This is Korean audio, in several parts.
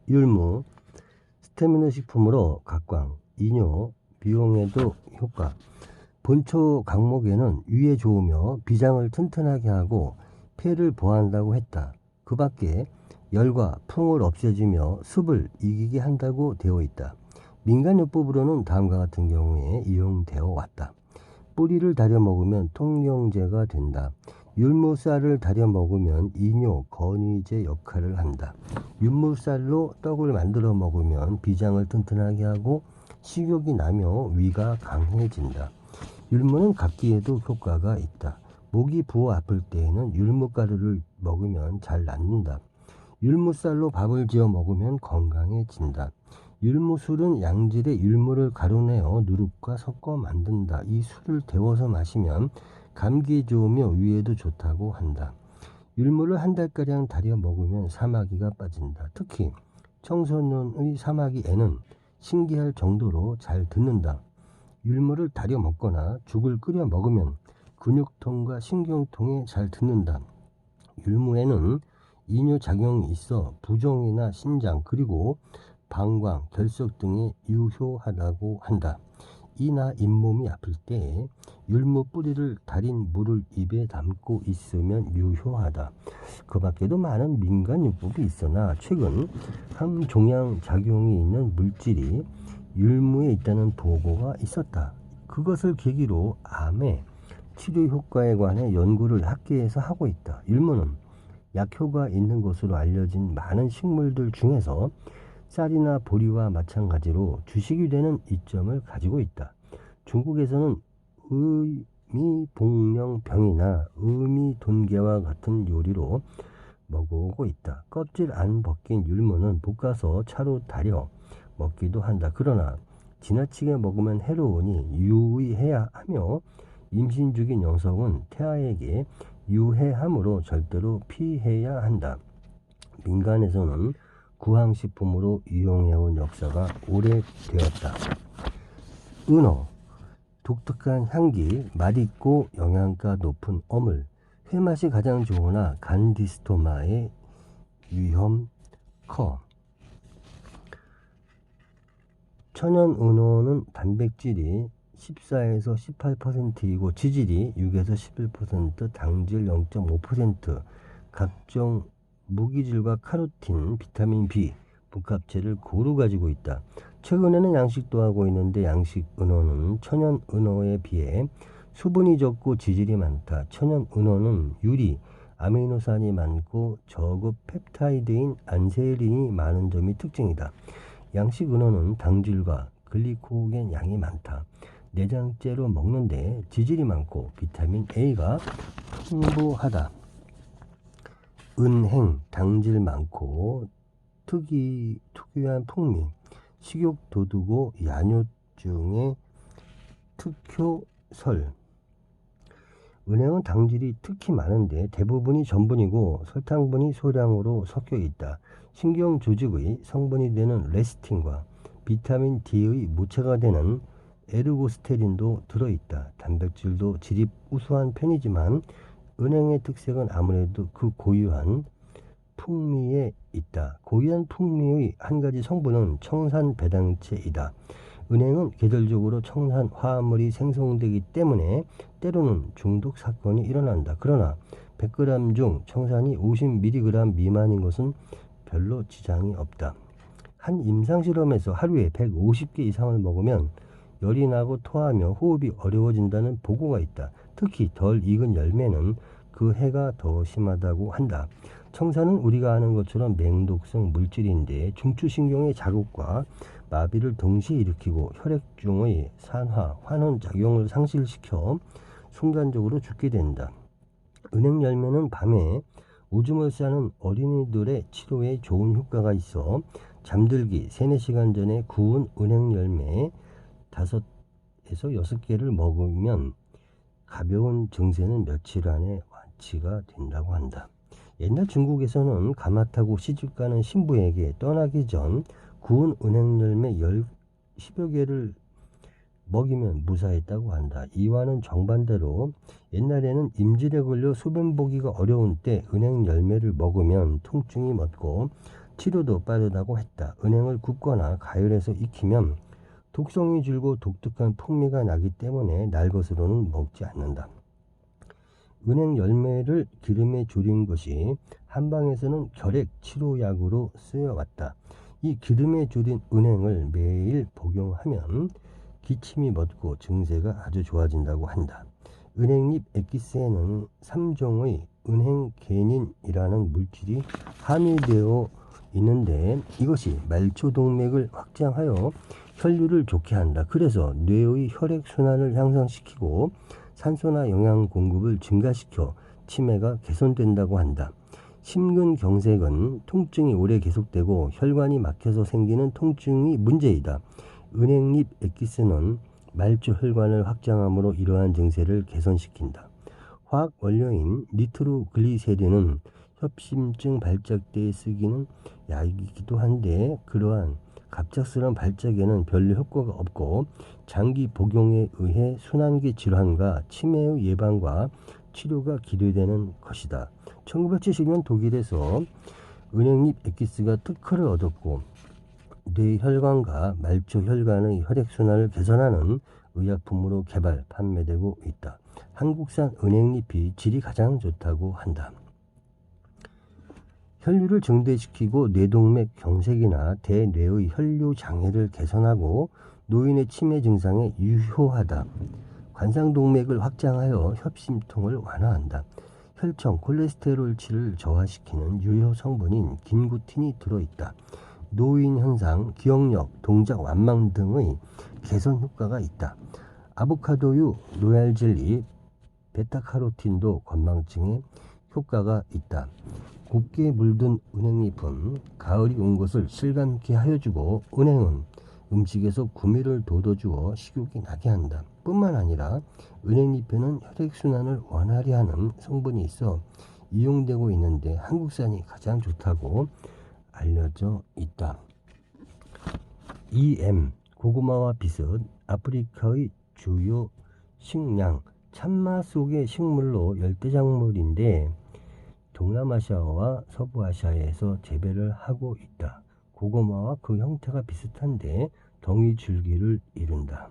율무, 스테미너 식품으로 각광, 이뇨, 미용에도 효과. 본초 강목에는 위에 좋으며 비장을 튼튼하게 하고 폐를 보호한다고 했다. 그 밖에 열과 풍을 없애주며 습을 이기게 한다고 되어 있다. 민간요법으로는 다음과 같은 경우에 이용되어 왔다. 뿌리를 다려 먹으면 통영제가 된다. 율무쌀을 다려 먹으면 이뇨, 건의제 역할을 한다. 율무쌀로 떡을 만들어 먹으면 비장을 튼튼하게 하고 식욕이 나며 위가 강해진다. 율무는 각기에도 효과가 있다. 목이 부어 아플 때에는 율무가루를 먹으면 잘 낫는다. 율무쌀로 밥을 지어 먹으면 건강해진다. 율무술은 양질의 율무를 가루내어 누룩과 섞어 만든다. 이 술을 데워서 마시면 감기에 좋으며 위에도 좋다고 한다. 율무를 한 달가량 달여 먹으면 사마귀가 빠진다. 특히 청소년의 사마귀에는 신기할 정도로 잘 듣는다. 율무를 달여 먹거나 죽을 끓여 먹으면 근육통과 신경통에 잘 듣는다. 율무에는 이뇨작용이 있어 부종이나 신장 그리고 방광, 결석 등에 유효하다고 한다. 이나 잇몸이 아플 때 율무 뿌리를 달인 물을 입에 담고 있으면 유효하다. 그 밖에도 많은 민간요법이 있으나 최근 함종양 작용이 있는 물질이 율무에 있다는 보고가 있었다. 그것을 계기로 암의 치료 효과에 관해 연구를 학계에서 하고 있다. 율무는 약효가 있는 것으로 알려진 많은 식물들 중에서 쌀이나 보리와 마찬가지로 주식이 되는 이점을 가지고 있다. 중국에서는 의미봉령병이나 의미돈개와 같은 요리로 먹어오고 있다. 껍질 안 벗긴 율무는 볶아서 차로 달여 먹기도 한다. 그러나 지나치게 먹으면 해로우니 유의해야 하며 임신 중인 여성은 태아에게 유해하므로 절대로 피해야 한다. 민간에서는 구황식품으로 이용해온 역사가 오래되었다. 은어, 독특한 향기, 맛있고 영양가 높은 어물, 회맛이 가장 좋으나 간디스토마의 위험 커. 천연은어는 단백질이 14에서 18%이고 지질이 6에서 11%, 당질 0.5%, 각종 무기질과 카로틴, 비타민 B, 복합체를 고루 가지고 있다. 최근에는 양식도 하고 있는데 양식 은어는 천연 은어에 비해 수분이 적고 지질이 많다. 천연 은어는 유리, 아미노산이 많고 저급 펩타이드인 안세린이 많은 점이 특징이다. 양식 은어는 당질과 글리코겐 양이 많다. 내장째로 먹는데 지질이 많고 비타민 A가 풍부하다. 은행, 당질 많고 특이한 풍미, 식욕 돋우고 야뇨증의 특효설. 은행은 당질이 특히 많은데 대부분이 전분이고 설탕분이 소량으로 섞여 있다. 신경 조직의 성분이 되는 레시틴과 비타민 D의 모체가 되는 에르고스테린도 들어있다. 단백질도 질이 우수한 편이지만 은행의 특색은 아무래도 그 고유한 풍미에 있다. 고유한 풍미의 한 가지 성분은 청산 배당체이다. 은행은 계절적으로 청산 화합물이 생성되기 때문에 때로는 중독 사건이 일어난다. 그러나 100g 중 청산이 50mg 미만인 것은 별로 지장이 없다. 한 임상실험에서 하루에 150개 이상을 먹으면 열이 나고 토하며 호흡이 어려워진다는 보고가 있다. 특히 덜 익은 열매는 그 해가 더 심하다고 한다. 청산은 우리가 아는 것처럼 맹독성 물질인데 중추신경의 자극과 마비를 동시에 일으키고 혈액중의 산화, 환원 작용을 상실시켜 순간적으로 죽게 된다. 은행 열매는 밤에 오줌을 싸는 어린이들의 치료에 좋은 효과가 있어 잠들기 3-4시간 전에 구운 은행 열매 5에서 6개를 먹으면 가벼운 증세는 며칠 안에 완치가 된다고 한다. 옛날 중국에서는 가마타고 시집가는 신부에게 떠나기 전 구운 은행 열매 10여 개를 먹이면 무사했다고 한다. 이와는 정반대로 옛날에는 임질에 걸려 소변 보기가 어려운 때 은행 열매를 먹으면 통증이 멎고 치료도 빠르다고 했다. 은행을 굽거나 가열해서 익히면 독성이 줄고 독특한 풍미가 나기 때문에 날 것으로는 먹지 않는다. 은행 열매를 기름에 졸인 것이 한방에서는 결핵 치료약으로 쓰여왔다. 이 기름에 졸인 은행을 매일 복용하면 기침이 멎고 증세가 아주 좋아진다고 한다. 은행잎 엑기스에는 3종의 은행게닌이라는 물질이 함유되어 있는데 이것이 말초동맥을 확장하여 혈류를 좋게 한다. 그래서 뇌의 혈액순환을 향상시키고 산소나 영양 공급을 증가시켜 치매가 개선된다고 한다. 심근경색은 통증이 오래 계속되고 혈관이 막혀서 생기는 통증이 문제이다. 은행잎 엑기스는 말초 혈관을 확장함으로 이러한 증세를 개선시킨다. 화학 원료인 니트로글리세린은 협심증 발작 때에 쓰기는 약이기도 한데 그러한 갑작스러운 발작에는 별로 효과가 없고 장기 복용에 의해 순환기 질환과 치매의 예방과 치료가 기대되는 것이다. 1970년 독일에서 은행잎 엑기스가 특허를 얻었고 뇌혈관과 말초혈관의 혈액순환을 개선하는 의약품으로 개발, 판매되고 있다. 한국산 은행잎이 질이 가장 좋다고 한다. 혈류를 증대시키고 뇌동맥 경색이나 대뇌의 혈류 장애를 개선하고 노인의 치매 증상에 유효하다. 관상동맥을 확장하여 협심통을 완화한다. 혈청 콜레스테롤치를 저하시키는 유효 성분인 긴구틴이 들어있다. 노인 현상, 기억력, 동작 완망 등의 개선 효과가 있다. 아보카도유, 로얄젤리, 베타카로틴도 건망증에 효과가 있다. 곱게 물든 은행잎은 가을이 온 것을 실감케 하여주고 은행은 음식에서 구미를 돋워주어 식욕이 나게 한다. 뿐만 아니라 은행잎에는 혈액순환을 원활히 하는 성분이 있어 이용되고 있는데 한국산이 가장 좋다고 알려져 있다. EM 고구마와 비슷 아프리카의 주요 식량 참마 속의 식물로 열대작물인데 동남아시아와 서부아시아에서 재배를 하고 있다. 고구마와 그 형태가 비슷한데 덩이 줄기를 이룬다.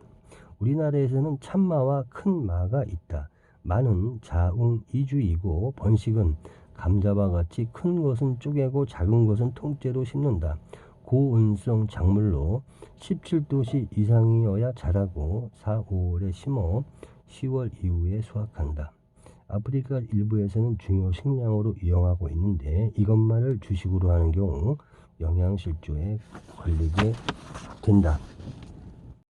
우리나라에서는 참마와 큰 마가 있다. 마는 자웅 이주이고 번식은 감자와 같이 큰 것은 쪼개고 작은 것은 통째로 심는다. 고온성 작물로 17도씨 이상이어야 자라고 4, 5월에 심어 10월 이후에 수확한다. 아프리카 일부에서는 중요 식량으로 이용하고 있는데 이것만을 주식으로 하는 경우 영양실조에 걸리게 된다.